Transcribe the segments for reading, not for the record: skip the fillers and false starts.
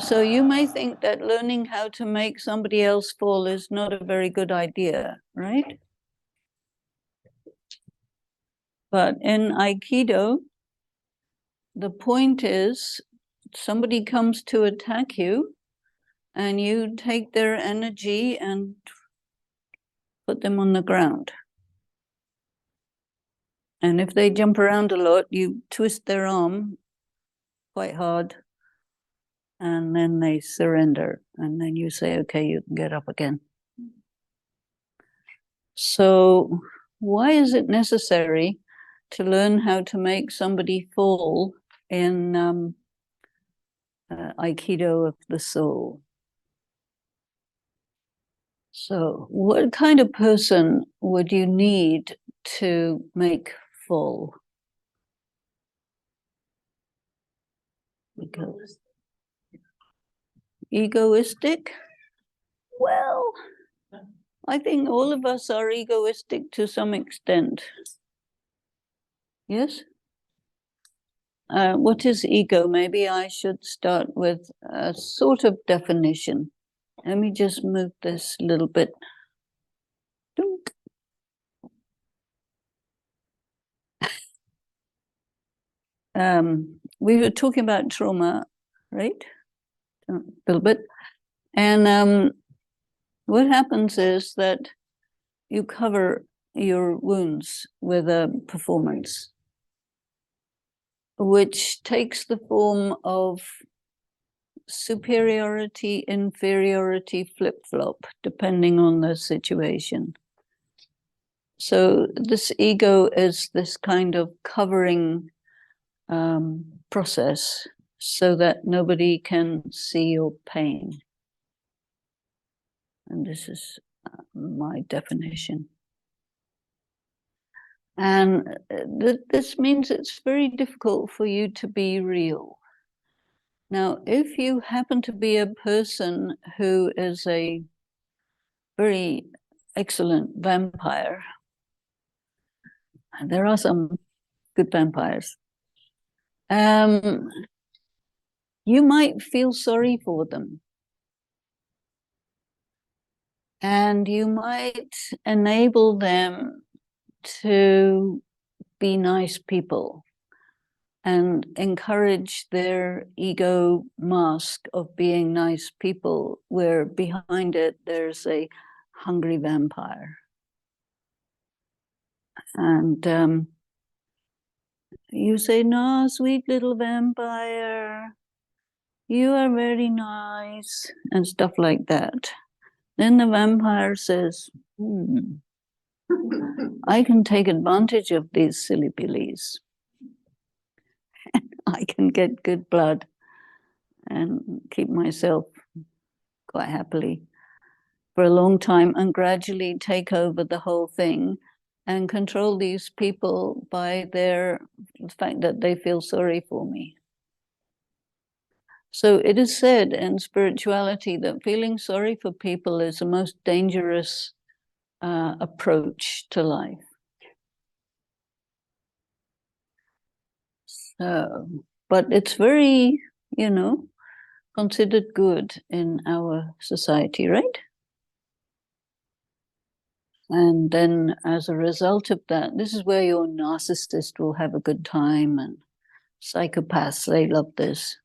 So you may think that learning how to make somebody else fall is not a very good idea, right? But in Aikido, the point is somebody comes to attack you and you take their energy and put them on the ground. And if they jump around a lot, you twist their arm quite hard and then they surrender. And then you say, okay, you can get up again. So why is it necessary to learn how to make somebody fall in Aikido of the soul? So what kind of person would you need to make fall? Because egoistic? Well, I think all of us are egoistic to some extent. Yes? What is ego? Maybe I should start with a sort of definition. Let me just move this a little bit. We were talking about trauma, right? A little bit. And what happens is that you cover your wounds with a performance, which takes the form of superiority, inferiority, flip-flop, depending on the situation. So this ego is this kind of covering process so that nobody can see your pain. And this is my definition. And this means it's very difficult for you to be real. Now, if you happen to be a person who is a very excellent vampire, and there are some good vampires, you might feel sorry for them. And you might enable them to be nice people and encourage their ego mask of being nice people, where behind it there's a hungry vampire. And you say, no, sweet little vampire, you are very nice, and stuff like that. Then the vampire says, I can take advantage of these silly billies. I can get good blood and keep myself quite happily for a long time and gradually take over the whole thing and control these people by the fact that they feel sorry for me. So it is said in spirituality that feeling sorry for people is the most dangerous approach to life. So, but it's very, considered good in our society, right? And then as a result of that, this is where your narcissist will have a good time, and psychopaths, they love this.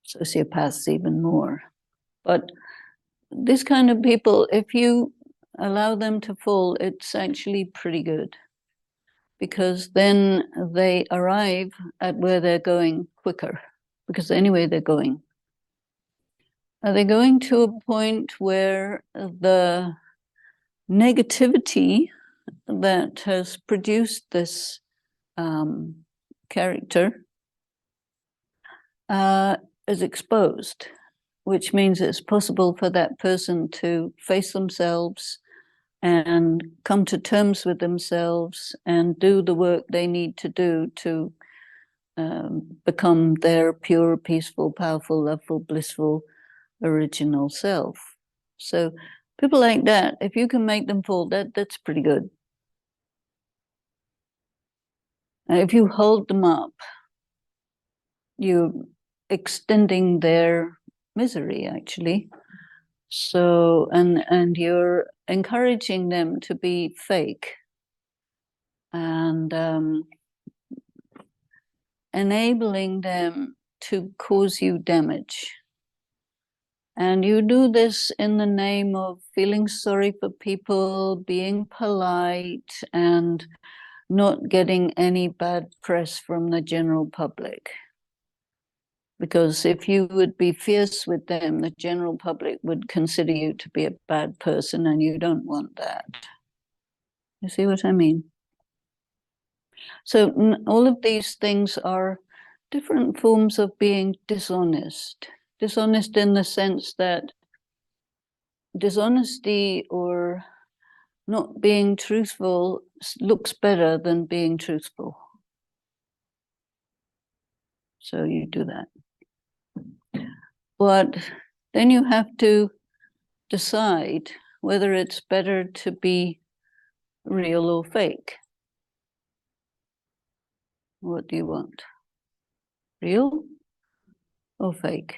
Sociopaths even more. But this kind of people, if you allow them to fall, it's actually pretty good, because then they arrive at where they're going quicker, because anyway they're going. Are they going to a point where the negativity that has produced this character is exposed, which means it's possible for that person to face themselves and come to terms with themselves and do the work they need to do to become their pure, peaceful, powerful, loveful, blissful, original self. So people like that, if you can make them fall, that's pretty good. If you hold them up, you're extending their misery, actually. So, and you're encouraging them to be fake and enabling them to cause you damage. And you do this in the name of feeling sorry for people, being polite, and not getting any bad press from the general public. Because if you would be fierce with them, the general public would consider you to be a bad person, and you don't want that. You see what I mean? So all of these things are different forms of being dishonest. Dishonest in the sense that dishonesty or not being truthful looks better than being truthful. So you do that. But then you have to decide whether it's better to be real or fake. What do you want? Real or fake?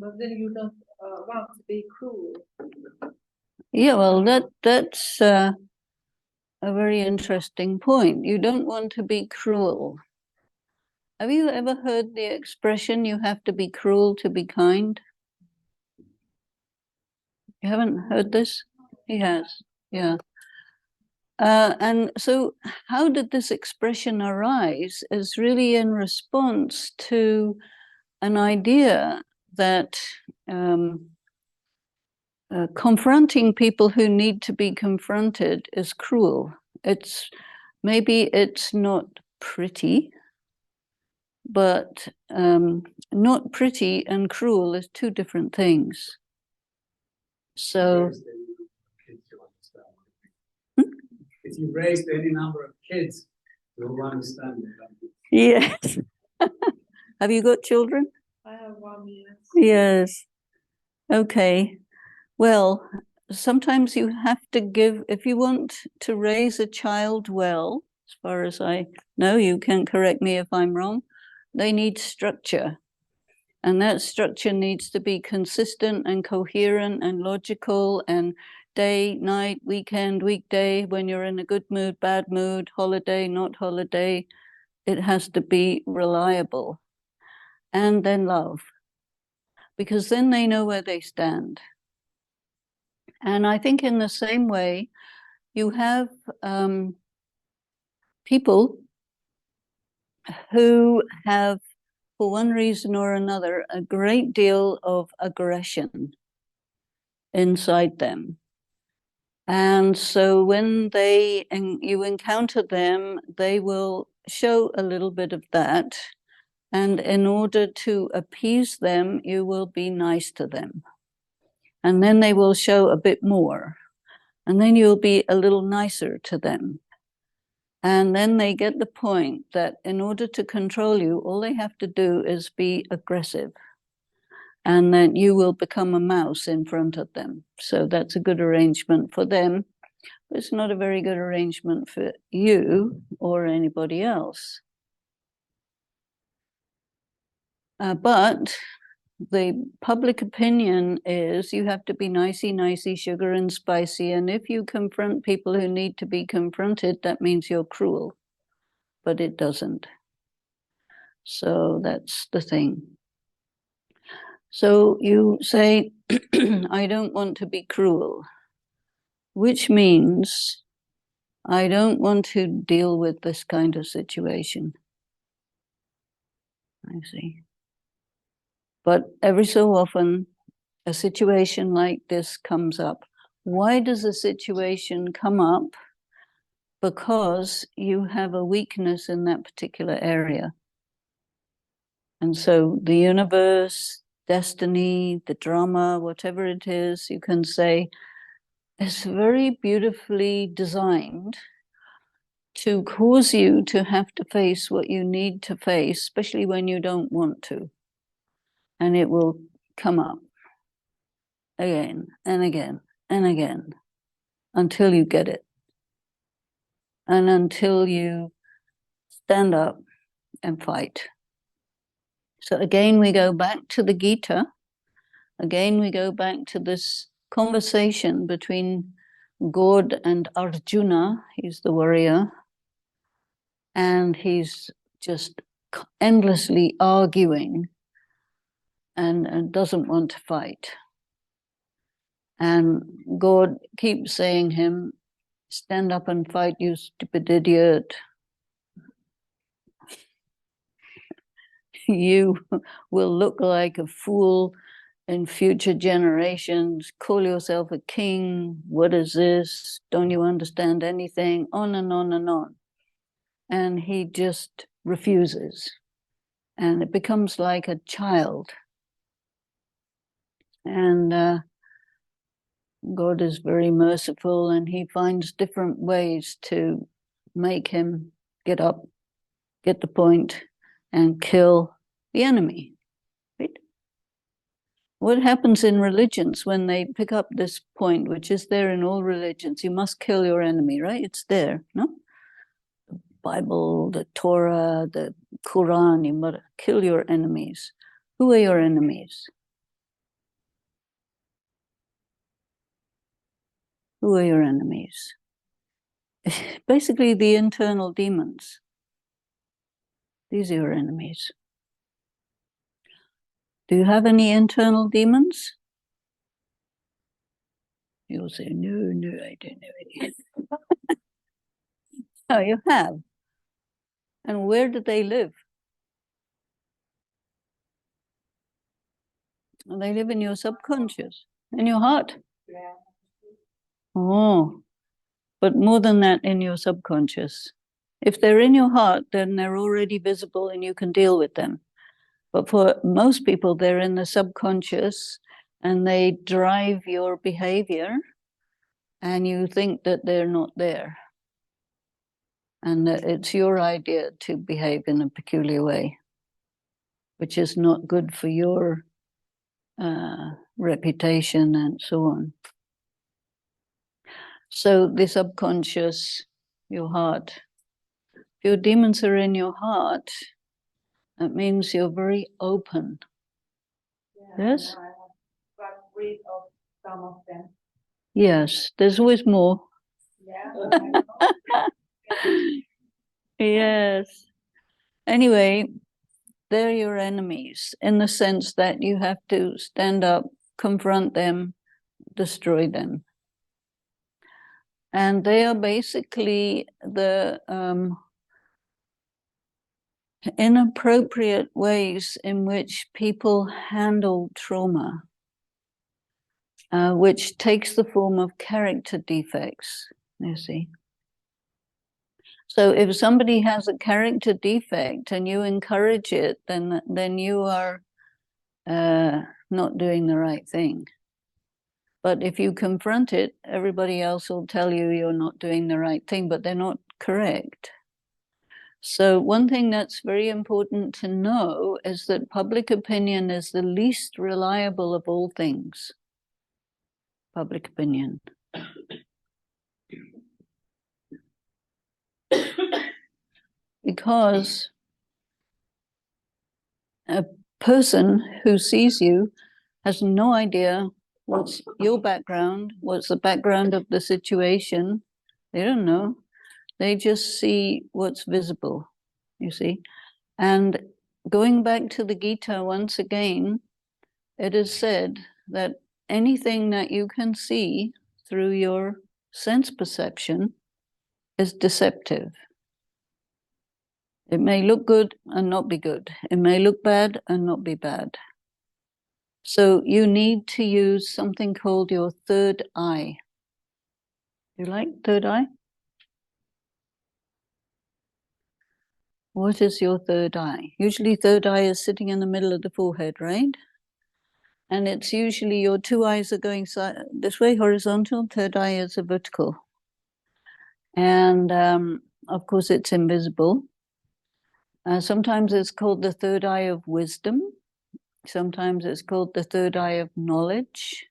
But then you don't want to be cruel. Yeah, well, that's a very interesting point. You don't want to be cruel. Have you ever heard the expression, you have to be cruel to be kind? You haven't heard this? He has, yeah. And so how did this expression arise is really in response to an idea that confronting people who need to be confronted is cruel. Maybe it's not pretty, but not pretty and cruel is two different things. So if you raised any number of kids, you'll understand it. Yes. Have you got children? I have 1 year. Yes. Okay. Well, sometimes you have to give, if you want to raise a child well, as far as I know, you can correct me if I'm wrong, they need structure. And that structure needs to be consistent and coherent and logical and day, night, weekend, weekday, when you're in a good mood, bad mood, holiday, not holiday. It has to be reliable. And then love, because then they know where they stand. And I think in the same way, you have people who have, for one reason or another, a great deal of aggression inside them. And so when you encounter them, they will show a little bit of that. And in order to appease them, you will be nice to them. And then they will show a bit more. And then you'll be a little nicer to them. And then they get the point that in order to control you, all they have to do is be aggressive. And then you will become a mouse in front of them. So that's a good arrangement for them. But it's not a very good arrangement for you or anybody else. But the public opinion is you have to be nicey, sugar and spicy. And if you confront people who need to be confronted, that means you're cruel. But it doesn't. So that's the thing. So you say, I don't want to be cruel, which means I don't want to deal with this kind of situation. I see. But every so often, a situation like this comes up. Why does a situation come up? Because you have a weakness in that particular area. And so the universe, destiny, the drama, whatever it is, you can say, is very beautifully designed to cause you to have to face what you need to face, especially when you don't want to. And it will come up again and again and again until you get it. And until you stand up and fight. So again, we go back to the Gita. Again, we go back to this conversation between God and Arjuna. He's the warrior. And he's just endlessly arguing and doesn't want to fight. And God keeps saying him, stand up and fight, you stupid idiot. You will look like a fool in future generations. Call yourself a king. What is this? Don't you understand anything? On and on and on. And he just refuses. And it becomes like a child. And God is very merciful, and he finds different ways to make him get up, get the point, and kill the enemy. Right? What happens in religions when they pick up this point, which is there in all religions? You must kill your enemy, right? It's there, no? The Bible, the Torah, the Quran, you must kill your enemies. Who are your enemies? Who are your enemies? Basically, the internal demons. These are your enemies. Do you have any internal demons? You'll say, no, I don't have any. No, you have. And where do they live? They live in your subconscious, in your heart. Yeah. Oh, but more than that, in your subconscious. If they're in your heart, then they're already visible and you can deal with them. But for most people, they're in the subconscious and they drive your behavior, and you think that they're not there. And that it's your idea to behave in a peculiar way, which is not good for your reputation and so on. So the subconscious, your heart, if your demons are in your heart, that means you're very open. Yeah, Yes? I have got rid of some of them. Yes, there's always more. Yeah. I know. Yes. Anyway, they're your enemies in the sense that you have to stand up, confront them, destroy them. And they are basically the inappropriate ways in which people handle trauma, which takes the form of character defects, you see. So if somebody has a character defect and you encourage it, then you are not doing the right thing. But if you confront it, everybody else will tell you you're not doing the right thing, but they're not correct. So one thing that's very important to know is that public opinion is the least reliable of all things. Public opinion. Because a person who sees you has no idea what's your background, what's the background of the situation. They don't know. They just see what's visible, you see. And going back to the Gita once again, it is said that anything that you can see through your sense perception is deceptive. It may look good and not be good. It may look bad and not be bad. So you need to use something called your third eye. You like third eye? What is your third eye? Usually third eye is sitting in the middle of the forehead, right? And it's usually your two eyes are going this way, horizontal, third eye is a vertical. And of course it's invisible. Sometimes it's called the third eye of wisdom. Sometimes it's called the third eye of knowledge.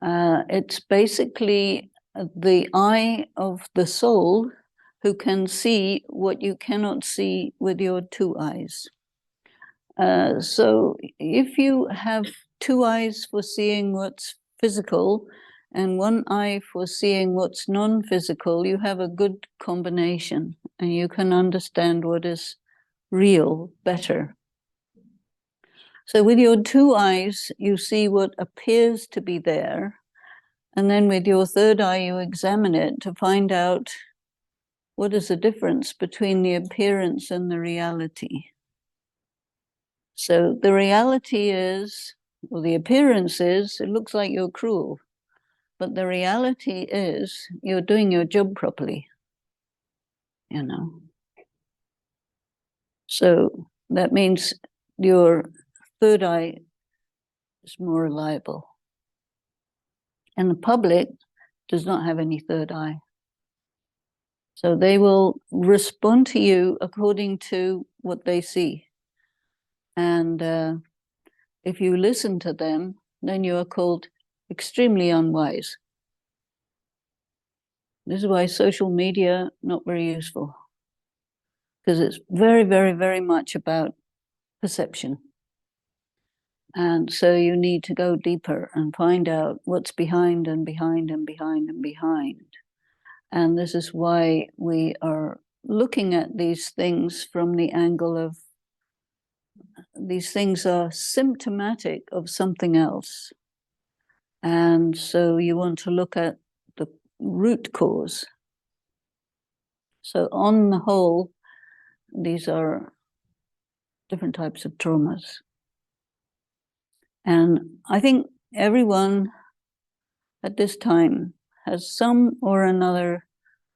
It's basically the eye of the soul who can see what you cannot see with your two eyes. So if you have two eyes for seeing what's physical and one eye for seeing what's non-physical, you have a good combination and you can understand what is real better. So with your two eyes, you see what appears to be there. And then with your third eye, you examine it to find out what is the difference between the appearance and the reality. So the reality is, well, the appearance is, it looks like you're cruel. But the reality is you're doing your job properly, you know. So that means your third eye is more reliable. And the public does not have any third eye. So they will respond to you according to what they see. And if you listen to them, then you are called extremely unwise. This is why social media not very useful, because it's very, very, very much about perception. And so you need to go deeper and find out what's behind and behind and behind and behind. And this is why we are looking at these things from the angle of these things are symptomatic of something else. And so you want to look at the root cause. So on the whole, these are different types of traumas. And I think everyone at this time has some or another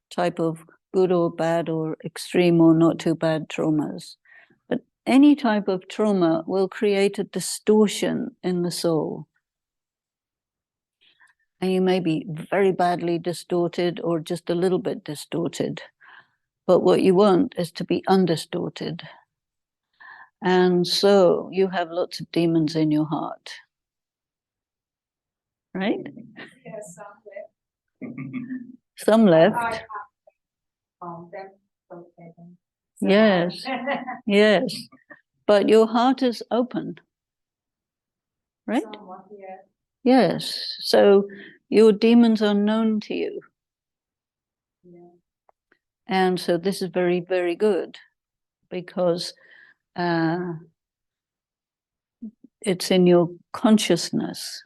type of good or bad or extreme or not too bad traumas. But any type of trauma will create a distortion in the soul. And you may be very badly distorted or just a little bit distorted. But what you want is to be undistorted. And so you have lots of demons in your heart. Right? Yes, some Some left. left. Them. Yes. Yes. But your heart is open. Right? Somewhat, yeah. Yes. So your demons are known to you. Yeah. And so this is very, very good because it's in your consciousness,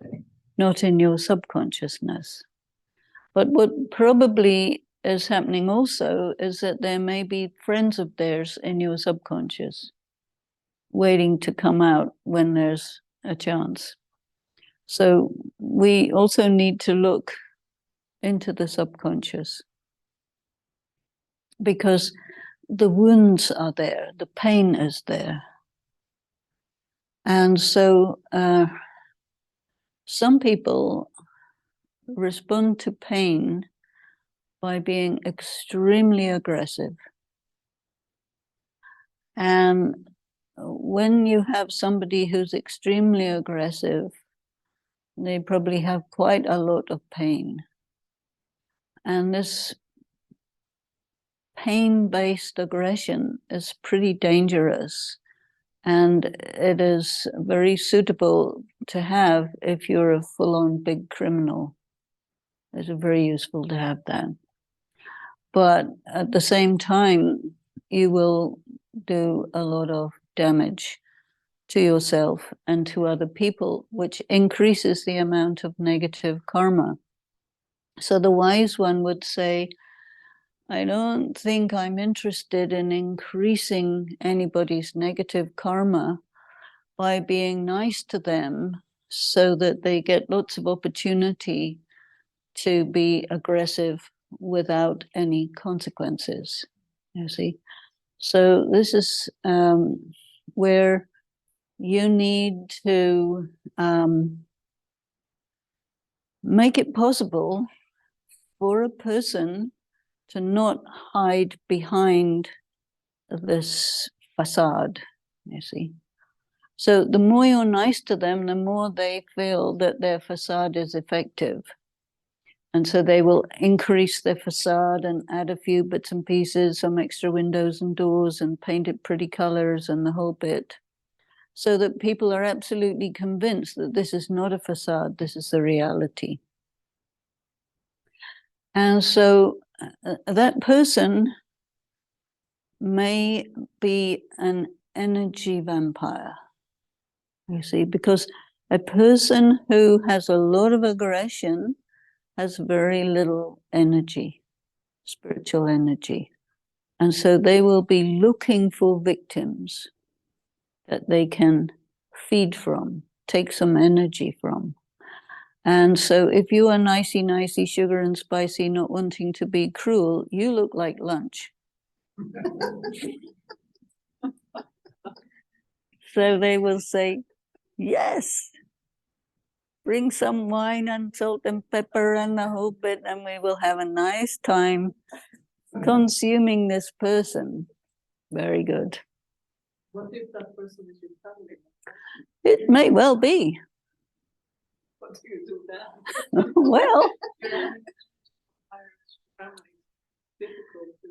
not in your subconsciousness. But what probably is happening also is that there may be friends of theirs in your subconscious waiting to come out when there's a chance. So we also need to look into the subconscious because the wounds are there, the pain is there. And so some people respond to pain by being extremely aggressive. And when you have somebody who's extremely aggressive, they probably have quite a lot of pain. And this pain-based aggression is pretty dangerous. And it is very suitable to have if you're a full-on big criminal. It's very useful to have that. But at the same time, you will do a lot of damage to yourself and to other people, which increases the amount of negative karma. So the wise one would say, I don't think I'm interested in increasing anybody's negative karma by being nice to them so that they get lots of opportunity to be aggressive without any consequences, you see. So this is where you need to make it possible for a person to not hide behind this facade, you see. So the more you're nice to them, the more they feel that their facade is effective. And so they will increase their facade and add a few bits and pieces, some extra windows and doors and paint it pretty colors and the whole bit. so that people are absolutely convinced that this is not a facade, this is the reality. And so that person may be an energy vampire, you see, because a person who has a lot of aggression has very little energy, spiritual energy. And so they will be looking for victims that they can feed from, take some energy from. And so if you are nicey, sugar and spicy, not wanting to be cruel, you look like lunch. So they will say, yes, bring some wine and salt and pepper and the whole bit, and we will have a nice time consuming this person. Very good. What if that person is your family? It may well be. What do you do then? Well, Irish family, difficult to.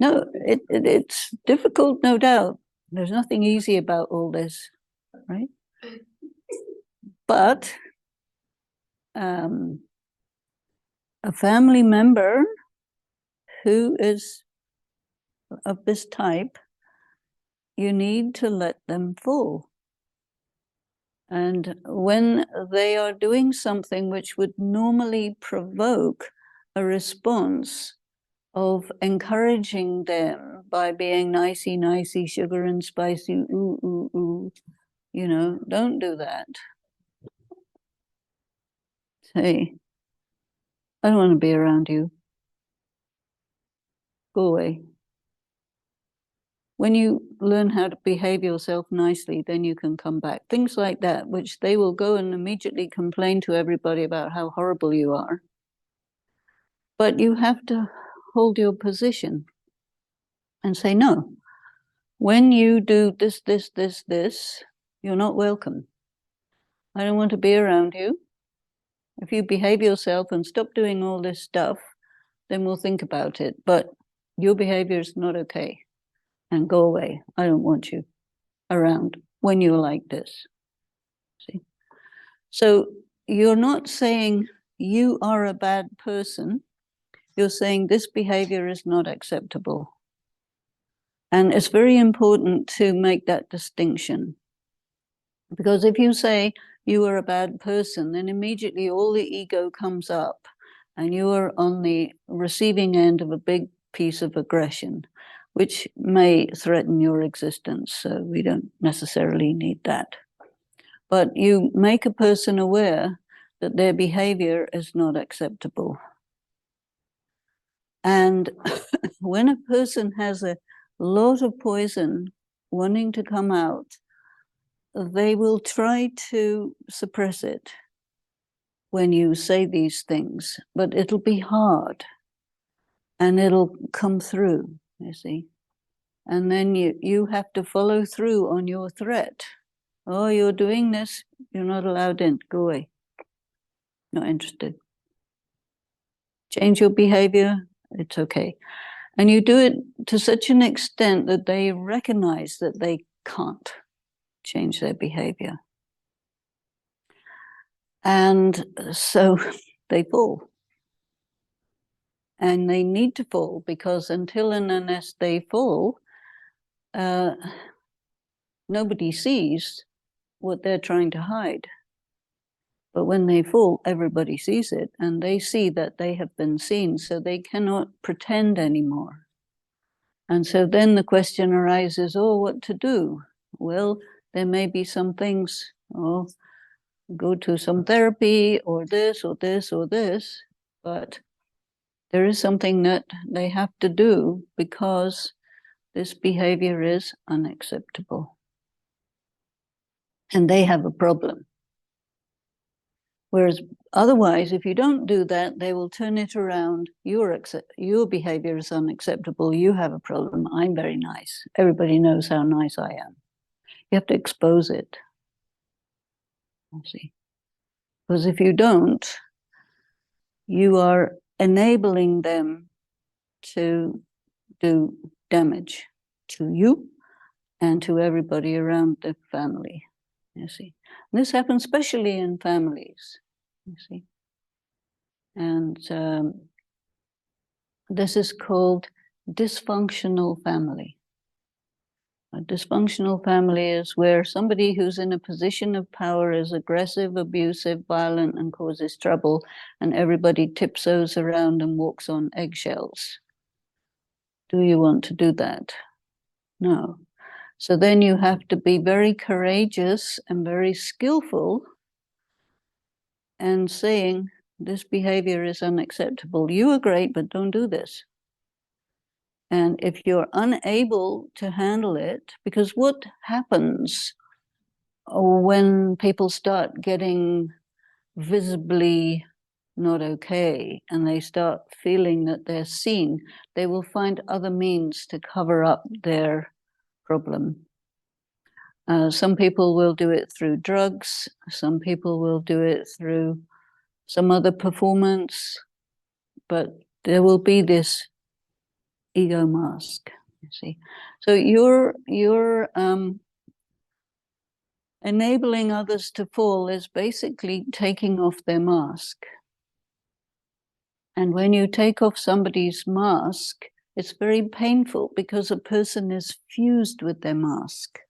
no, it's difficult, no doubt. There's nothing easy about all this, right? But a family member who is of this type, you need to let them fall. And when they are doing something which would normally provoke a response of encouraging them by being nicey, sugar and spicy, ooh, ooh, ooh, you know, don't do that. Say, I don't want to be around you. Go away. When you learn how to behave yourself nicely, then you can come back. Things like that, which they will go and immediately complain to everybody about how horrible you are. But you have to hold your position and say, no, when you do this, you're not welcome. I don't want to be around you. If you behave yourself and stop doing all this stuff, then we'll think about it. But your behavior is not okay. And go away. I don't want you around when you're like this. See? So you're not saying you are a bad person. You're saying this behavior is not acceptable. And it's very important to make that distinction. Because if you say you are a bad person, then immediately all the ego comes up and you are on the receiving end of a big piece of aggression, which may threaten your existence. So we don't necessarily need that. But you make a person aware that their behavior is not acceptable. And when a person has a lot of poison wanting to come out, they will try to suppress it when you say these things, but it'll be hard and it'll come through, you see. And then you have to follow through on your threat. Oh, you're doing this, you're not allowed in, go away. Not interested. Change your behavior, it's okay. And you do it to such an extent that they recognize that they can't change their behavior. And so they fall. And they need to fall because until and unless they fall, nobody sees what they're trying to hide. But when they fall, everybody sees it and they see that they have been seen, so they cannot pretend anymore. And so then the question arises, oh, what to do? Well, there may be some things, oh, go to some therapy or this or this or this, but there is something that they have to do because this behavior is unacceptable. And they have a problem. Whereas otherwise, if you don't do that, they will turn it around. Your behavior is unacceptable. You have a problem. I'm very nice. Everybody knows how nice I am. You have to expose it. See? Because if you don't, you are enabling them to do damage to you and to everybody around the family, you see. And this happens especially in families, you see. And this is called dysfunctional family. A dysfunctional family is where somebody who's in a position of power is aggressive, abusive, violent, and causes trouble, and everybody tiptoes around and walks on eggshells. Do you want to do that? No. So then you have to be very courageous and very skillful and saying, this behavior is unacceptable. You are great, but don't do this. And if you're unable to handle it, because what happens when people start getting visibly not okay and they start feeling that they're seen, they will find other means to cover up their problem. Some people will do it through drugs. Some people will do it through some other performance, but there will be this ego mask, you see. So you're enabling others to fall is basically taking off their mask. And when you take off somebody's mask, it's very painful because a person is fused with their mask.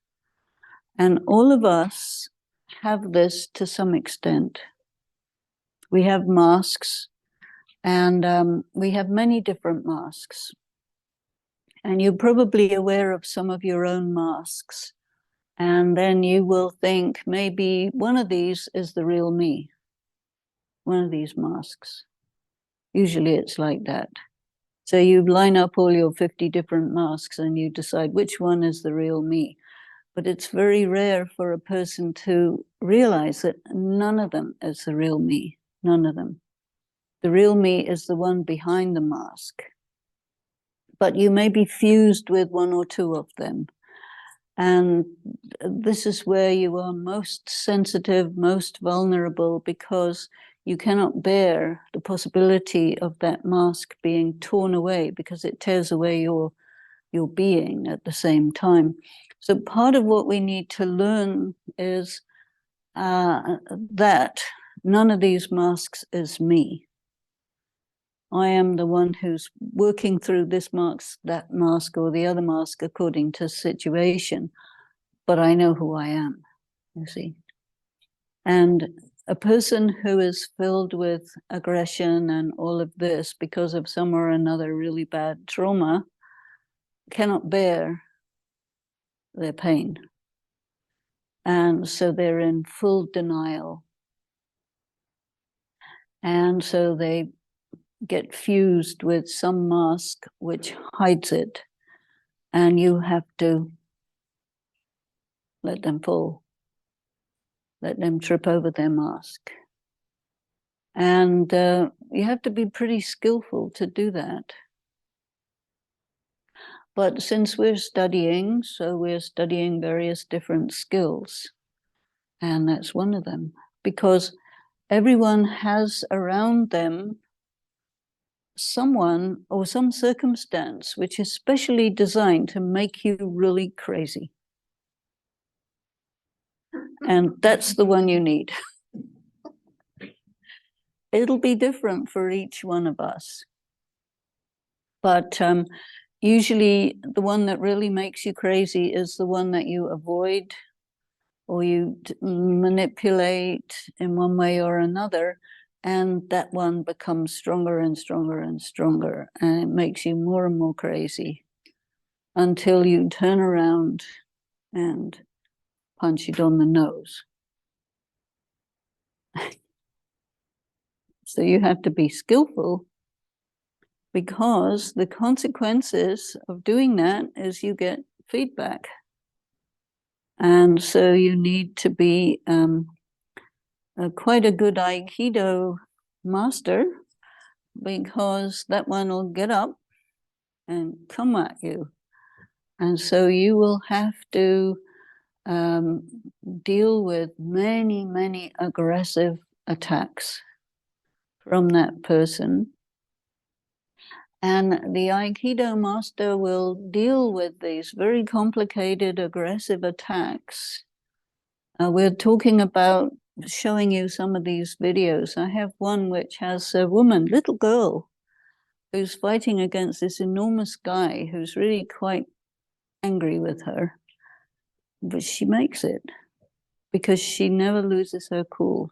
And all of us have this to some extent. We have masks, and we have many different masks. And you're probably aware of some of your own masks. And then you will think maybe one of these is the real me. One of these masks. Usually it's like that. So you line up all your 50 different masks and you decide which one is the real me. But it's very rare for a person to realize that none of them is the real me. None of them. The real me is the one behind the mask. But you may be fused with one or two of them. And this is where you are most sensitive, most vulnerable, because you cannot bear the possibility of that mask being torn away, because it tears away your being at the same time. So part of what we need to learn is that none of these masks is me. I am the one who's working through this mask, that mask, or the other mask according to situation, but I know who I am, you see. And a person who is filled with aggression and all of this because of some or another really bad trauma cannot bear their pain. And so they're in full denial. And so they get fused with some mask which hides it. And you have to let them fall. Let them trip over their mask. And you have to be pretty skillful to do that. But since we're studying, so we're studying various different skills. And that's one of them. Because everyone has around them someone or some circumstance which is specially designed to make you really crazy. And that's the one you need. It'll be different for each one of us. But usually the one that really makes you crazy is the one that you avoid or you manipulate in one way or another. And that one becomes stronger and stronger and stronger. And it makes you more and more crazy until you turn around and punch it on the nose. So you have to be skillful, because the consequences of doing that is you get feedback. And so you need to be quite a good Aikido master, because that one will get up and come at you. And so you will have to deal with many, many aggressive attacks from that person. And the Aikido master will deal with these very complicated, aggressive attacks. We're talking about showing you some of these videos. I have one which has a woman, little girl, who's fighting against this enormous guy who's really quite angry with her. But she makes it because she never loses her cool.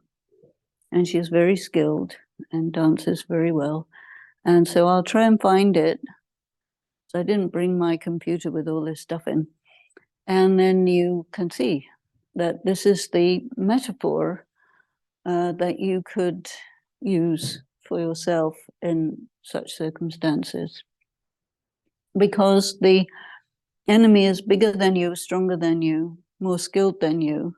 And she's very skilled and dances very well. And so I'll try and find it. So I didn't bring my computer with all this stuff in. And then you can see that this is the metaphor that you could use for yourself in such circumstances. Because the enemy is bigger than you, stronger than you, more skilled than you.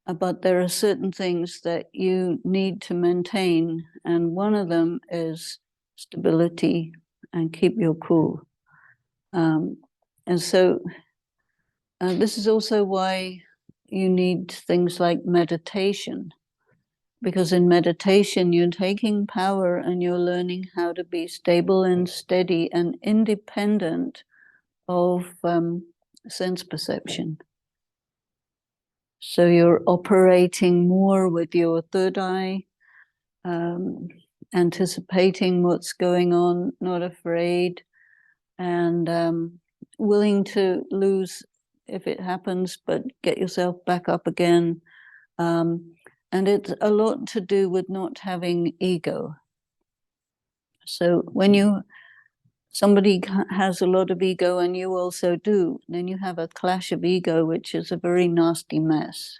But there are certain things that you need to maintain, and one of them is stability and keep your cool. And so this is also why you need things like meditation, because in meditation you're taking power and you're learning how to be stable and steady and independent of sense perception. So you're operating more with your third eye, anticipating what's going on, not afraid, and willing to lose if it happens, but get yourself back up again. And it's a lot to do with not having ego. So when somebody has a lot of ego and you also do, then you have a clash of ego, which is a very nasty mess.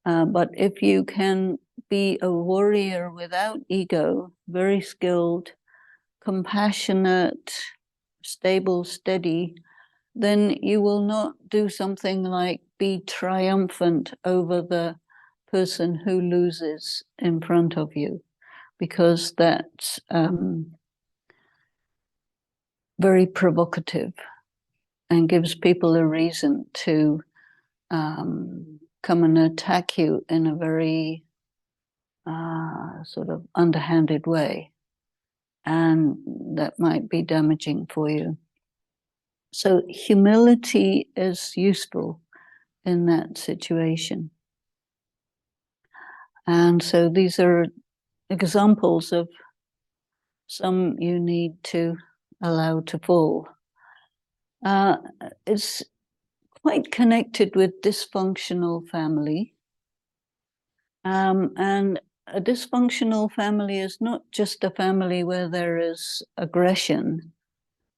But if you can be a warrior without ego, very skilled, compassionate, stable, steady, then you will not do something like be triumphant over the person who loses in front of you, because that's very provocative and gives people a reason to come and attack you in a very sort of underhanded way, and that might be damaging for you. So humility is useful in that situation. And so these are examples of some you need to allow to fall. It's quite connected with dysfunctional family. And a dysfunctional family is not just a family where there is aggression,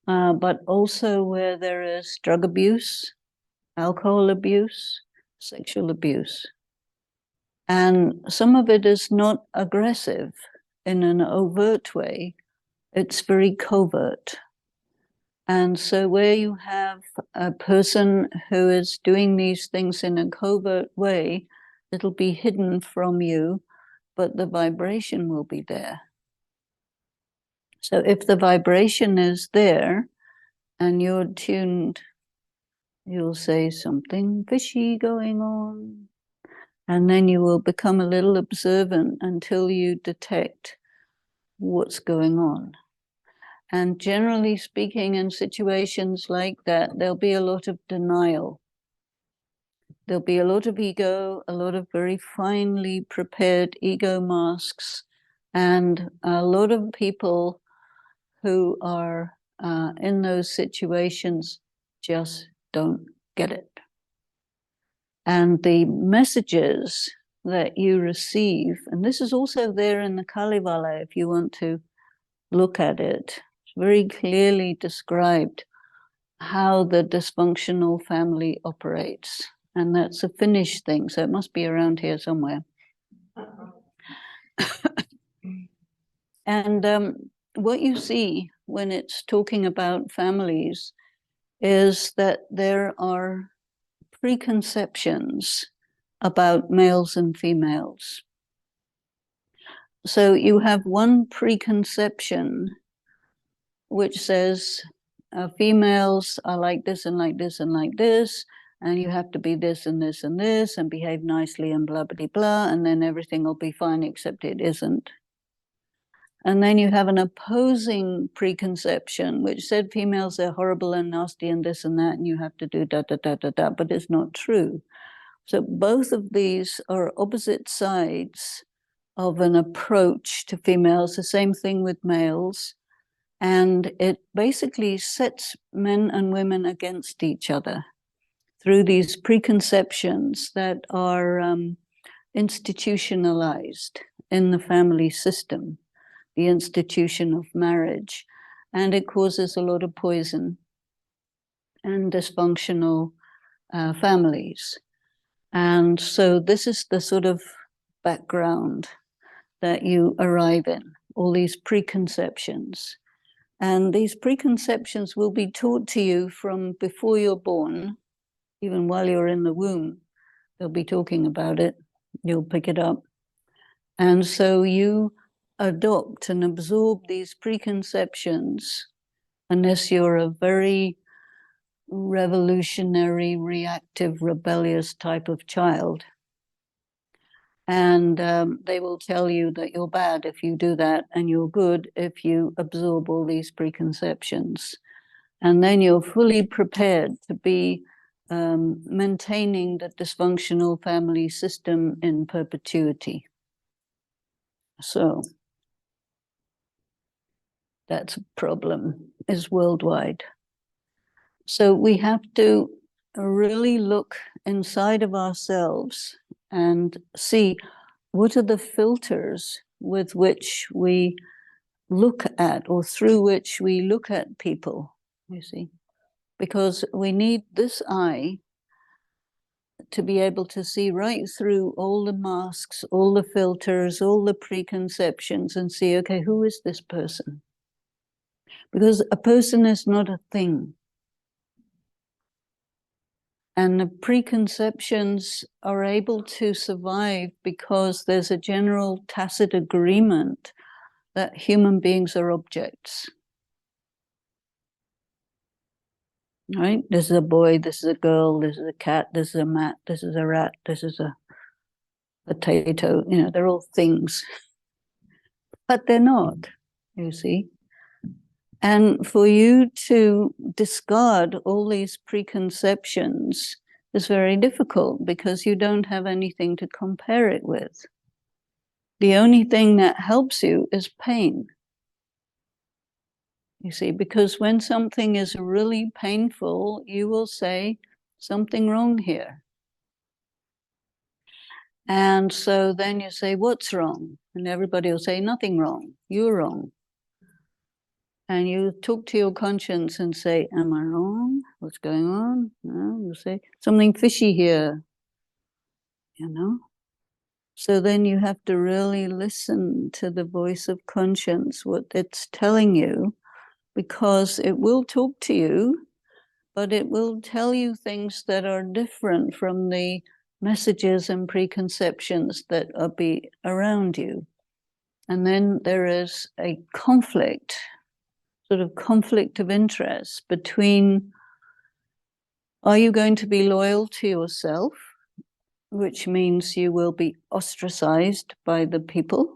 but also where there is drug abuse, alcohol abuse, sexual abuse. And some of it is not aggressive in an overt way, it's very covert. And so where you have a person who is doing these things in a covert way, it'll be hidden from you, but the vibration will be there. So if the vibration is there and you're tuned, you'll say something fishy going on. And then you will become a little observant until you detect what's going on. And generally speaking, in situations like that, there'll be a lot of denial. There'll be a lot of ego, a lot of very finely prepared ego masks, and a lot of people who are in those situations just don't get it. And the messages that you receive, and this is also there in the Kalivala if you want to look at it, it's very clearly described how the dysfunctional family operates. And that's a Finnish thing, so it must be around here somewhere. And what you see when it's talking about families is that there are preconceptions about males and females. So you have one preconception which says females are like this and like this and like this, and you have to be this and this and this and behave nicely and blah, blah, blah, and then everything will be fine, except it isn't. And then you have an opposing preconception, which said females are horrible and nasty and this and that, and you have to do da, da, da, da, da, but it's not true. So both of these are opposite sides of an approach to females, the same thing with males. And it basically sets men and women against each other through these preconceptions that are institutionalized in the family system, the institution of marriage. And it causes a lot of poison and dysfunctional families. And so this is the sort of background that you arrive in, all these preconceptions. And these preconceptions will be taught to you from before you're born, even while you're in the womb. They'll be talking about it, you'll pick it up. And so you adopt and absorb these preconceptions unless you're a very revolutionary, reactive, rebellious type of child. And they will tell you that you're bad if you do that, and you're good if you absorb all these preconceptions. And then you're fully prepared to be maintaining the dysfunctional family system in perpetuity. So that's a problem, is worldwide. So we have to really look inside of ourselves and see what are the filters with which we look at, or through which we look at people, you see. Because we need this eye to be able to see right through all the masks, all the filters, all the preconceptions, and see, okay, who is this person? Because a person is not a thing. And the preconceptions are able to survive because there's a general tacit agreement that human beings are objects. Right? This is a boy, this is a girl, this is a cat, this is a mat, this is a rat, this is a potato. You know, they're all things. But they're not, you see. And for you to discard all these preconceptions is very difficult because you don't have anything to compare it with. The only thing that helps you is pain. You see, because when something is really painful, you will say, something wrong here. And so then you say, what's wrong? And everybody will say, nothing wrong, you're wrong. And you talk to your conscience and say, am I wrong? What's going on? No, you say, something fishy here, you know? So then you have to really listen to the voice of conscience, what it's telling you, because it will talk to you, but it will tell you things that are different from the messages and preconceptions that are around you. And then there is a conflict, sort of conflict of interest between, are you going to be loyal to yourself, which means you will be ostracized by the people?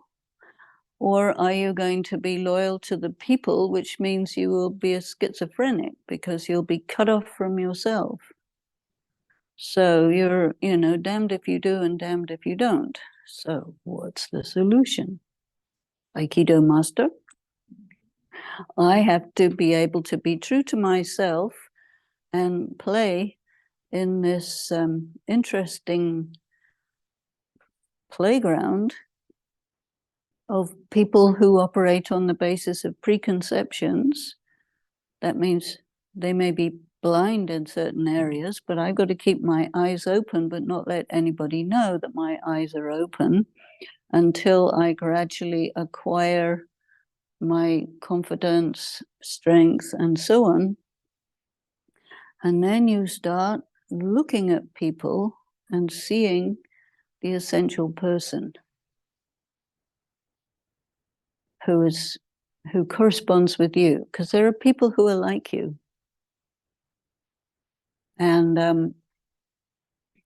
Or are you going to be loyal to the people, which means you will be a schizophrenic because you'll be cut off from yourself? So you're, you know, damned if you do and damned if you don't. So what's the solution? Aikido master, I have to be able to be true to myself and play in this interesting playground of people who operate on the basis of preconceptions. That means they may be blind in certain areas, but I've got to keep my eyes open, but not let anybody know that my eyes are open until I gradually acquire my confidence, strength, and so on. And then you start looking at people and seeing the essential person who corresponds with you, because there are people who are like you. And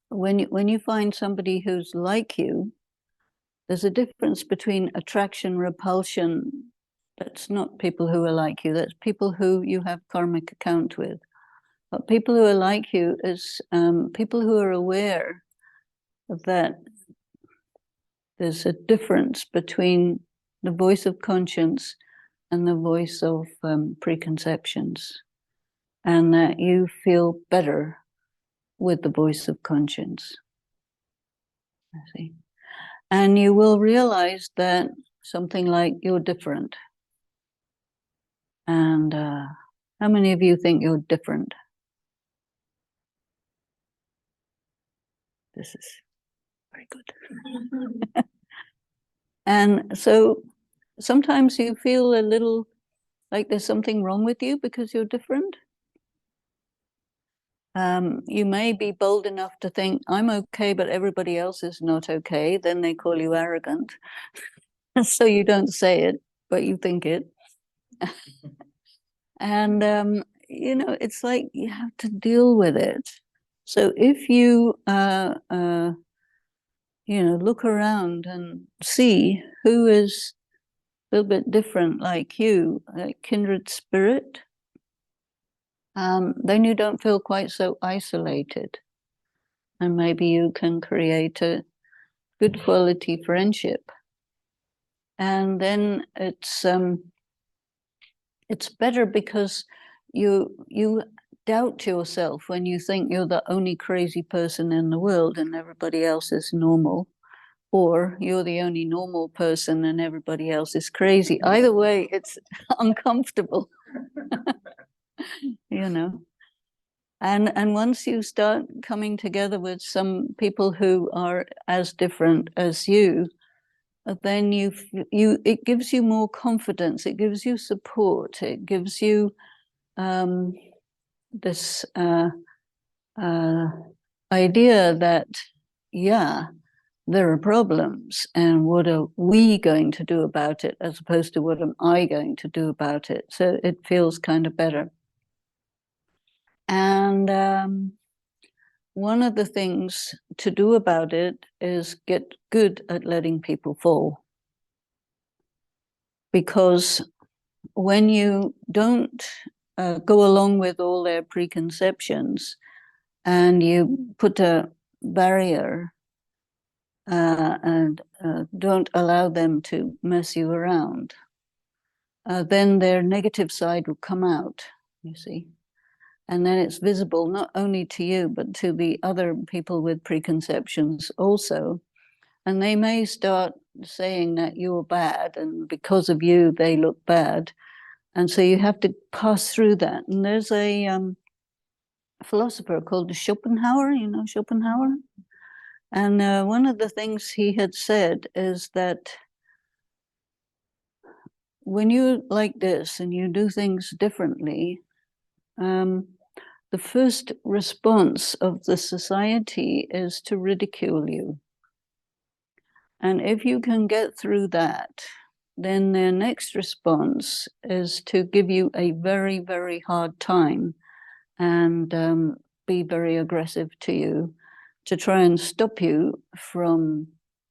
when you find somebody who's like you, there's a difference between attraction, repulsion, That's not people who are like you. That's people who you have karmic account with. But people who are like you is people who are aware that there's a difference between the voice of conscience and the voice of preconceptions, and that you feel better with the voice of conscience. I see. And you will realize that something like you're different. And how many of you think you're different? This is very good. And so sometimes you feel a little like there's something wrong with you because you're different. You may be bold enough to think, I'm okay, but everybody else is not okay. Then they call you arrogant. So you don't say it, but you think it. And, it's like you have to deal with it. So if you, look around and see who is a little bit different like you, like kindred spirit, then you don't feel quite so isolated. And maybe you can create a good quality friendship. And then it's better because you doubt yourself when you think you're the only crazy person in the world and everybody else is normal, or you're the only normal person and everybody else is crazy. Either way, it's uncomfortable. And once you start coming together with some people who are as different as you, then it gives you more confidence, it gives you support, it gives you this idea that, yeah, there are problems, and what are we going to do about it, as opposed to what am I going to do about it? So it feels kind of better. And one of the things to do about it is get good at letting people fall. Because when you don't go along with all their preconceptions and you put a barrier and don't allow them to mess you around, then their negative side will come out, you see. And then it's visible not only to you, but to the other people with preconceptions also. And they may start saying that you're bad, and because of you, they look bad. And so you have to pass through that. And there's a philosopher called Schopenhauer, you know Schopenhauer? And one of the things he had said is that when you're like this and you do things differently, the first response of the society is to ridicule you. And if you can get through that, then their next response is to give you a very, very hard time and be very aggressive to you to try and stop you from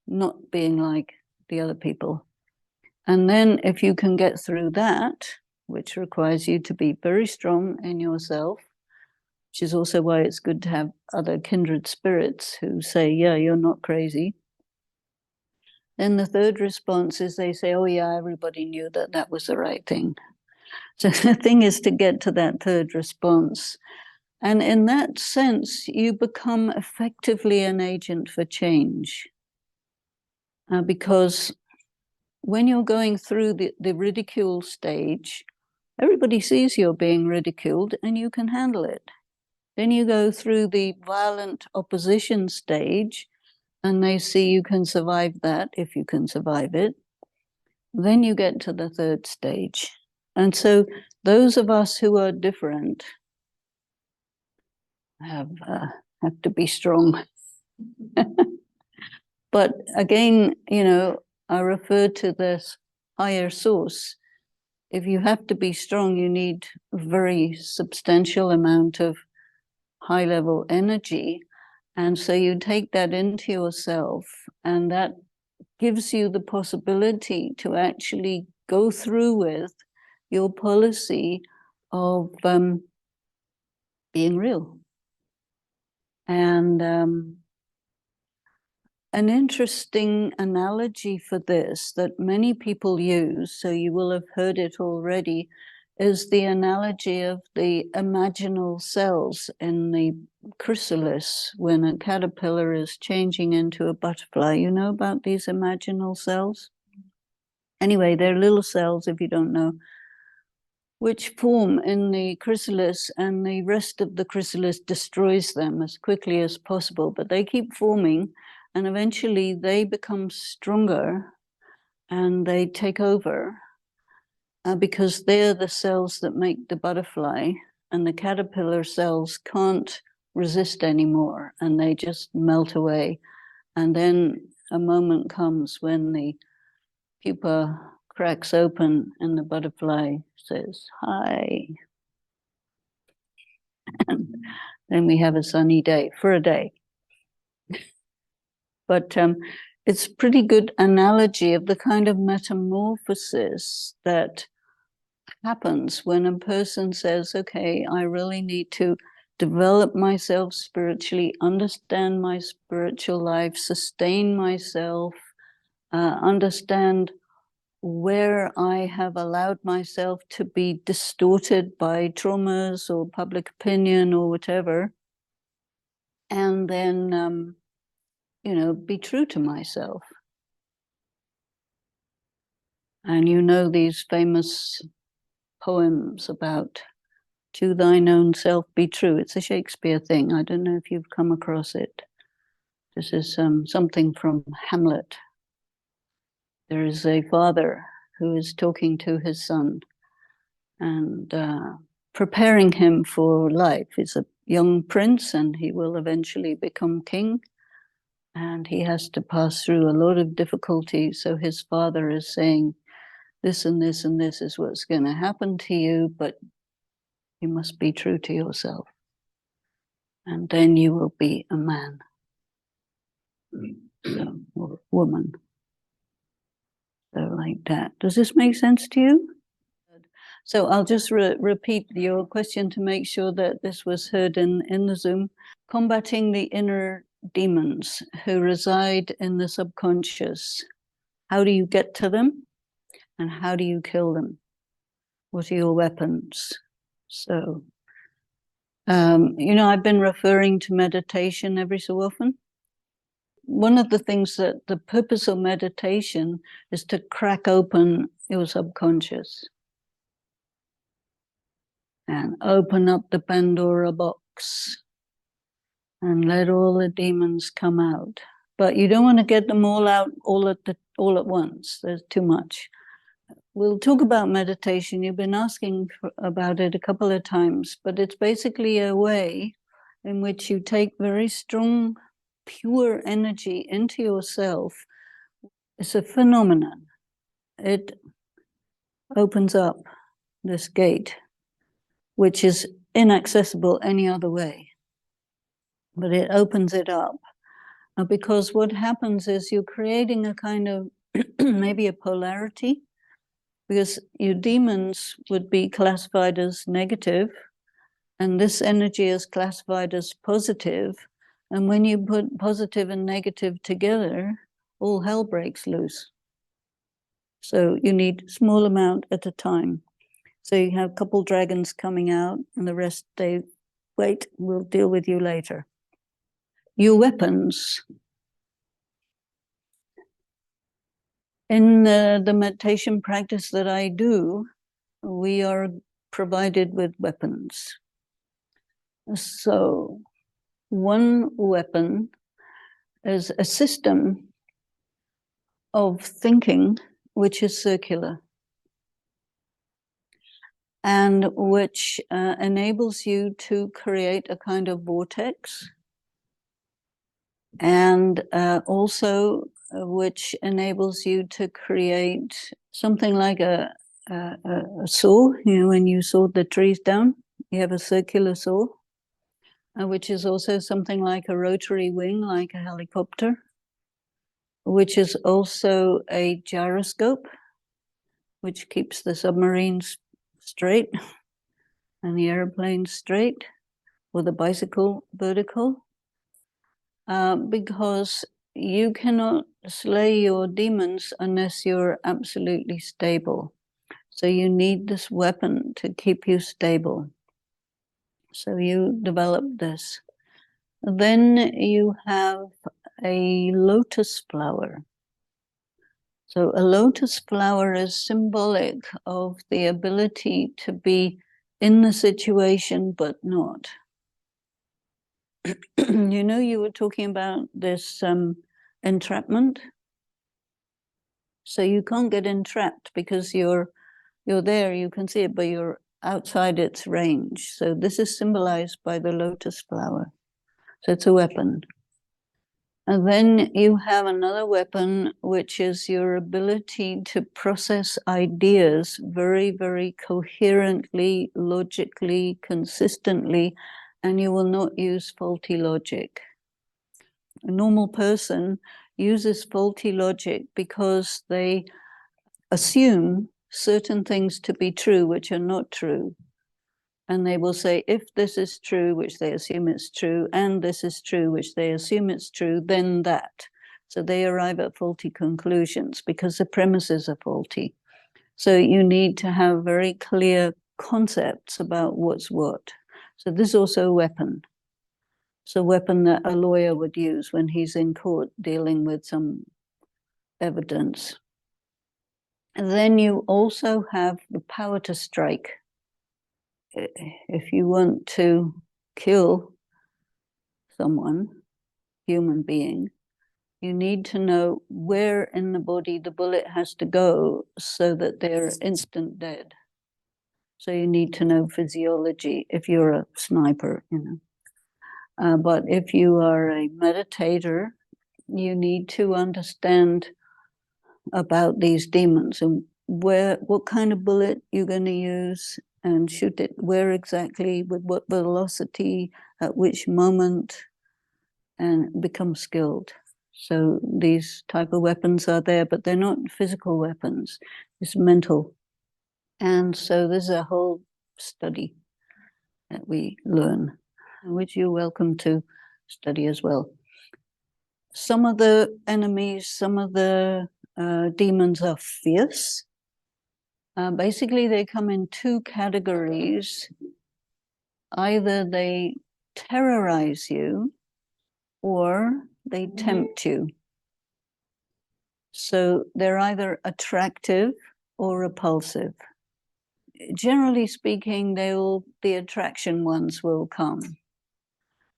not being like the other people. And then if you can get through that, which requires you to be very strong in yourself, which is also why it's good to have other kindred spirits who say, yeah, you're not crazy. Then the third response is they say, oh yeah, everybody knew that that was the right thing. So the thing is to get to that third response. And in that sense, you become effectively an agent for change. Because when you're going through the ridicule stage, everybody sees you're being ridiculed and you can handle it. Then you go through the violent opposition stage and they see you can survive that if you can survive it. Then you get to the third stage. And so those of us who are different have to be strong. But again, I refer to this higher source. If you have to be strong, you need a very substantial amount of high-level energy. And so you take that into yourself, and that gives you the possibility to actually go through with your policy of being real. And an interesting analogy for this that many people use, so you will have heard it already, is the analogy of the imaginal cells in the chrysalis when a caterpillar is changing into a butterfly. You know about these imaginal cells? Anyway, they're little cells, if you don't know, which form in the chrysalis, and the rest of the chrysalis destroys them as quickly as possible, but they keep forming, and eventually they become stronger and they take over because they're the cells that make the butterfly, and the caterpillar cells can't resist anymore and they just melt away. And then a moment comes when the pupa cracks open and the butterfly says, "Hi." And then we have a sunny day for a day. But it's a pretty good analogy of the kind of metamorphosis that happens when a person says, okay, I really need to develop myself spiritually, understand my spiritual life, sustain myself, understand where I have allowed myself to be distorted by traumas or public opinion or whatever, and then be true to myself. And you know these famous poems about to thine own self be true. It's a Shakespeare thing. I don't know if you've come across it. This is something from Hamlet. There is a father who is talking to his son and preparing him for life. He's a young prince and he will eventually become king. And he has to pass through a lot of difficulties. So his father is saying, this and this and this is what's going to happen to you, but you must be true to yourself. And then you will be a man, so, or woman. So like that. Does this make sense to you? So I'll just repeat your question to make sure that this was heard in the Zoom. Combating the inner demons who reside in the subconscious. How do you get to them? And how do you kill them? What are your weapons? So, I've been referring to meditation every so often. One of the things that the purpose of meditation is to crack open your subconscious and open up the Pandora box and let all the demons come out. But you don't want to get them all out all at once. There's too much. We'll talk about meditation. You've been asking about it a couple of times, but it's basically a way in which you take very strong, pure energy into yourself. It's a phenomenon. It opens up this gate, which is inaccessible any other way. But it opens it up. Because what happens is you're creating a kind of maybe a polarity, because your demons would be classified as negative, and this energy is classified as positive. And when you put positive and negative together, all hell breaks loose. So you need a small amount at a time. So you have a couple dragons coming out, and the rest, they wait, we'll deal with you later. Your weapons. In the meditation practice that I do, we are provided with weapons. So one weapon is a system of thinking which is circular and which enables you to create a kind of vortex, and also which enables you to create something like a saw. When you saw the trees down, you have a circular saw, which is also something like a rotary wing, like a helicopter, which is also a gyroscope, which keeps the submarines straight and the airplanes straight, or the bicycle vertical, because you cannot slay your demons unless you're absolutely stable. So you need this weapon to keep you stable. So you develop this. Then you have a lotus flower. So a lotus flower is symbolic of the ability to be in the situation but not. You know, you were talking about this entrapment. So you can't get entrapped because you're there, you can see it, but you're outside its range. So this is symbolized by the lotus flower. So it's a weapon. And then you have another weapon, which is your ability to process ideas very, very coherently, logically, consistently, and you will not use faulty logic. A normal person uses faulty logic because they assume certain things to be true, which are not true. And they will say, if this is true, which they assume it's true, and this is true, which they assume it's true, then that. So they arrive at faulty conclusions because the premises are faulty. So you need to have very clear concepts about what's what. So this is also a weapon. It's a weapon that a lawyer would use when he's in court dealing with some evidence. And then you also have the power to strike. If you want to kill someone, human being, you need to know where in the body the bullet has to go so that they're instant dead. So you need to know physiology if you're a sniper, you know. But if you are a meditator, you need to understand about these demons and what kind of bullet you're going to use and shoot it where exactly, with what velocity, at which moment, and become skilled. So these type of weapons are there, but they're not physical weapons, it's mental. And so there's a whole study that we learn, which you're welcome to study as well. Some of the enemies, some of the demons are fierce. Basically, they come in two categories. Either they terrorize you or they tempt you. So they're either attractive or repulsive. Generally speaking, the attraction ones will come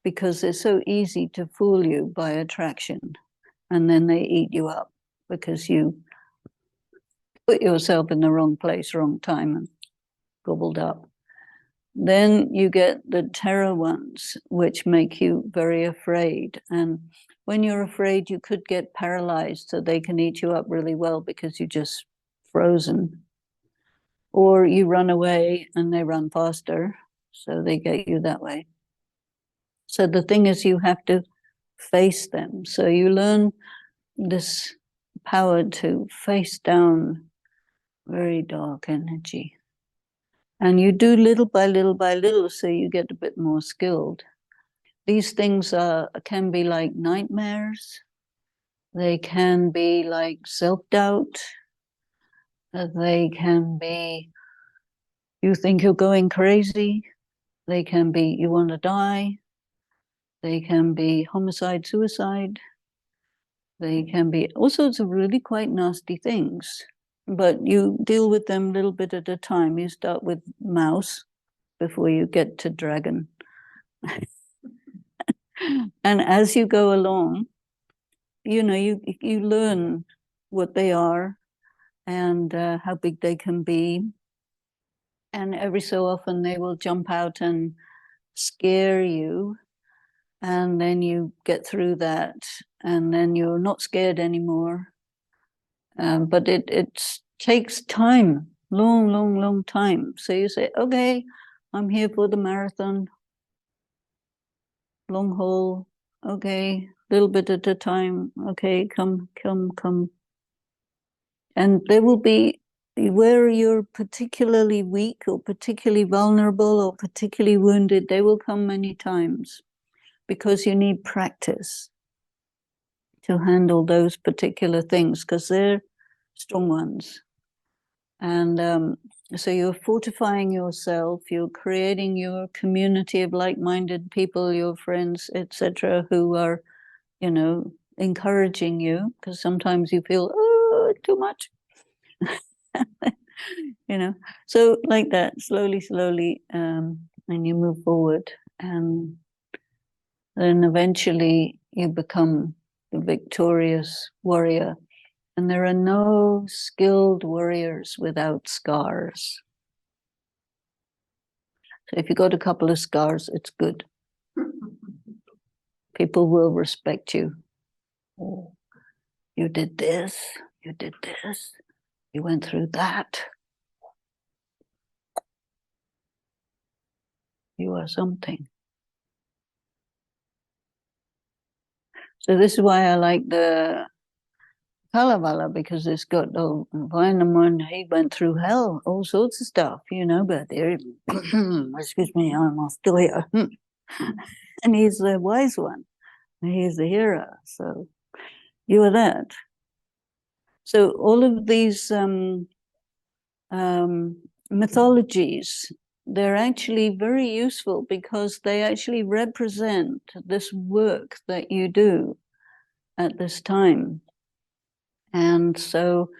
because they're so easy to fool you by attraction, and then they eat you up because you put yourself in the wrong place, wrong time, and gobbled up. Then you get the terror ones, which make you very afraid. And when you're afraid, you could get paralyzed, so they can eat you up really well because you're just frozen. Or you run away and they run faster, so they get you that way. So the thing is, you have to face them. So you learn this power to face down very dark energy. And you do little by little by little, so you get a bit more skilled. These things can be like nightmares. They can be like self-doubt. They can be, you think you're going crazy. They can be, you want to die. They can be homicide, suicide. They can be all sorts of really quite nasty things. But you deal with them a little bit at a time. You start with mouse before you get to dragon. And as you go along, you know, you learn what they are and how big they can be. And every so often they will jump out and scare you. And then you get through that, and then you're not scared anymore. But it takes time, long time. So you say, okay, I'm here for the marathon, long haul, okay, little bit at a time, okay, come. And there will be where you're particularly weak or particularly vulnerable or particularly wounded, they will come many times because you need practice to handle those particular things because they're strong ones. And so you're fortifying yourself, you're creating your community of like-minded people, your friends, etc., who are, you know, encouraging you, because sometimes you feel, oh, too much. You know, so like that, slowly, and you move forward, and then eventually you become the victorious warrior. And there are no skilled warriors without scars. So if you got a couple of scars, it's good. People will respect you. Oh, you did this, you did this, you went through that. You are something. So this is why I like the Kalevala, because it's got, oh, Vinamun, he went through hell, all sorts of stuff, you know, but there, excuse me, I'm still here. And he's the wise one. He's the hero. So you are that. So all of these mythologies, they're actually very useful because they actually represent this work that you do at this time. And so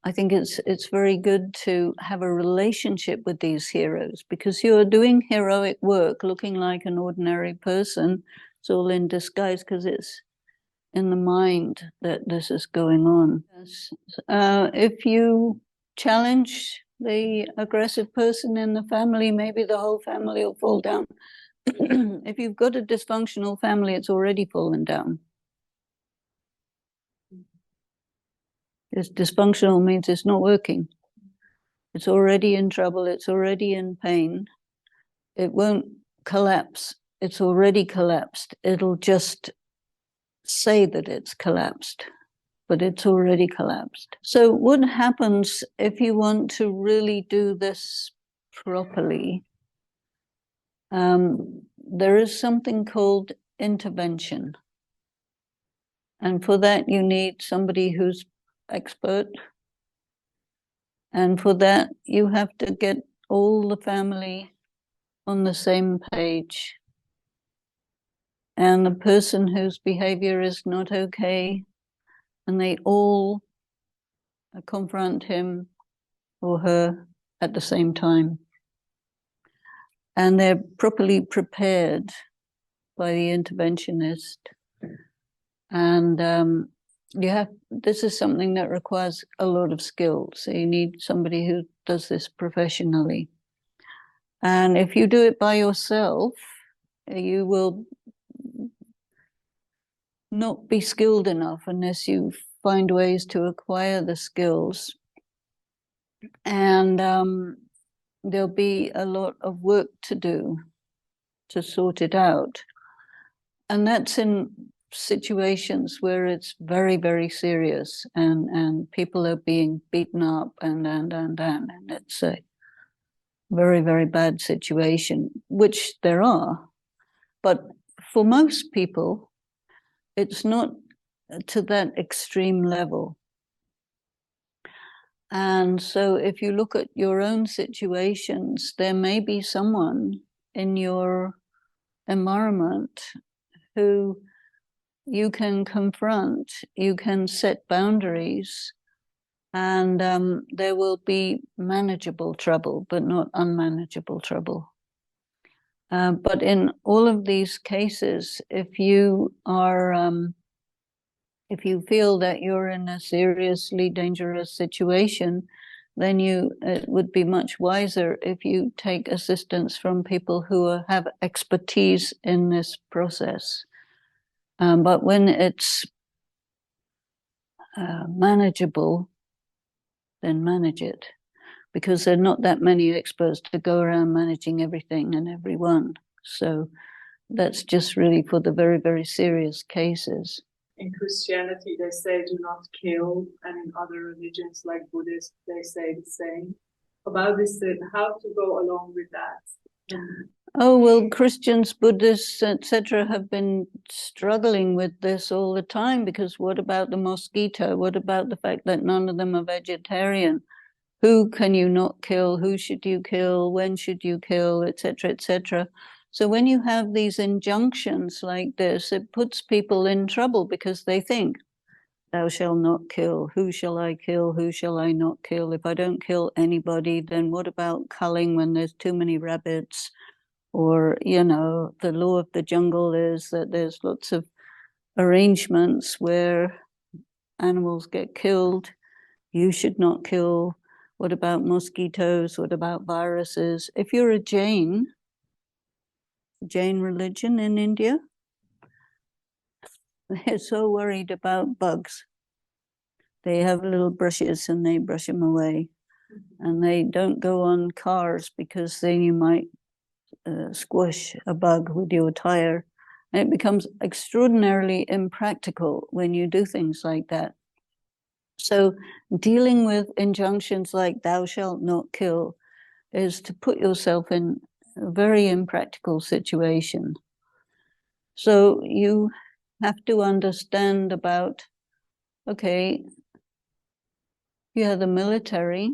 I think it's very good to have a relationship with these heroes, because you're doing heroic work looking like an ordinary person. It's all in disguise because it's in the mind that this is going on. Yes. If you challenge the aggressive person in the family, maybe the whole family will fall down. If you've got a dysfunctional family, it's already fallen down. Because dysfunctional means it's not working. It's already in trouble. It's already in pain. It won't collapse. It's already collapsed. It'll just say that it's collapsed, but it's already collapsed. So what happens if you want to really do this properly? There is something called intervention. And for that, you need somebody who's expert. And for that, you have to get all the family on the same page. And the person whose behavior is not okay, and they all confront him or her at the same time. And they're properly prepared by the interventionist. And this is something that requires a lot of skill. So you need somebody who does this professionally. And if you do it by yourself, you will not be skilled enough unless you find ways to acquire the skills. And there'll be a lot of work to do to sort it out. And that's in situations where it's very, very serious and people are being beaten up and it's a very, very bad situation, which there are. But for most people, it's not to that extreme level. And so if you look at your own situations, there may be someone in your environment who you can confront, you can set boundaries, and there will be manageable trouble, but not unmanageable trouble. But in all of these cases, if you feel that you're in a seriously dangerous situation, then it would be much wiser if you take assistance from people who have expertise in this process. But when it's manageable, then manage it, because there are not that many experts to go around managing everything and everyone. So that's just really for the very, very serious cases. in Christianity they say do not kill, and in other religions like Buddhist they say the same. About this, how to go along with that? Oh, well, Christians, Buddhists, etc. have been struggling with this all the time, because what about the mosquito? What about the fact that none of them are vegetarian? Who can you not kill? Who should you kill? When should you kill? Etc., etc. So when you have these injunctions like this, it puts people in trouble, because they think, thou shalt not kill. Who shall I kill? Who shall I not kill? If I don't kill anybody, then what about culling when there's too many rabbits? Or, you know, the law of the jungle is that there's lots of arrangements where animals get killed. You should not kill. What about mosquitoes? What about viruses? If you're a Jain religion in India, they're so worried about bugs. They have little brushes and they brush them away. And they don't go on cars, because then you might squish a bug with your tire. And it becomes extraordinarily impractical when you do things like that. So dealing with injunctions like thou shalt not kill is to put yourself in a very impractical situation. So you have to understand about, okay, you have the military,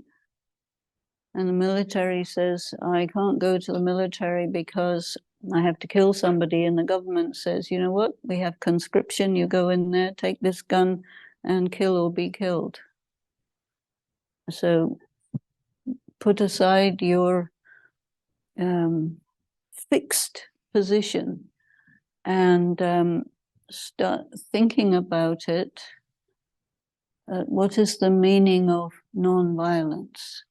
and the military says, I can't go to the military because I have to kill somebody. And the government says, you know what, we have conscription, you go in there, take this gun and kill or be killed. So put aside your fixed position and start thinking about it. What is the meaning of non-violence?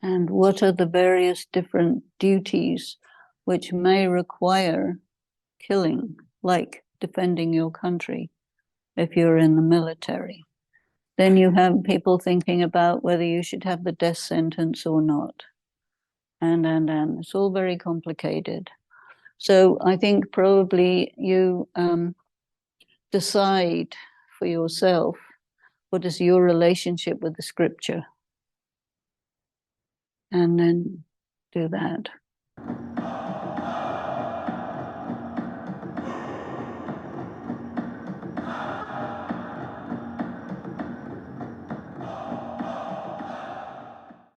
And what are the various different duties which may require killing, like defending your country if you're in the military? Then you have people thinking about whether you should have the death sentence or not. And it's all very complicated. So I think probably you decide for yourself what is your relationship with the scripture, and then do that.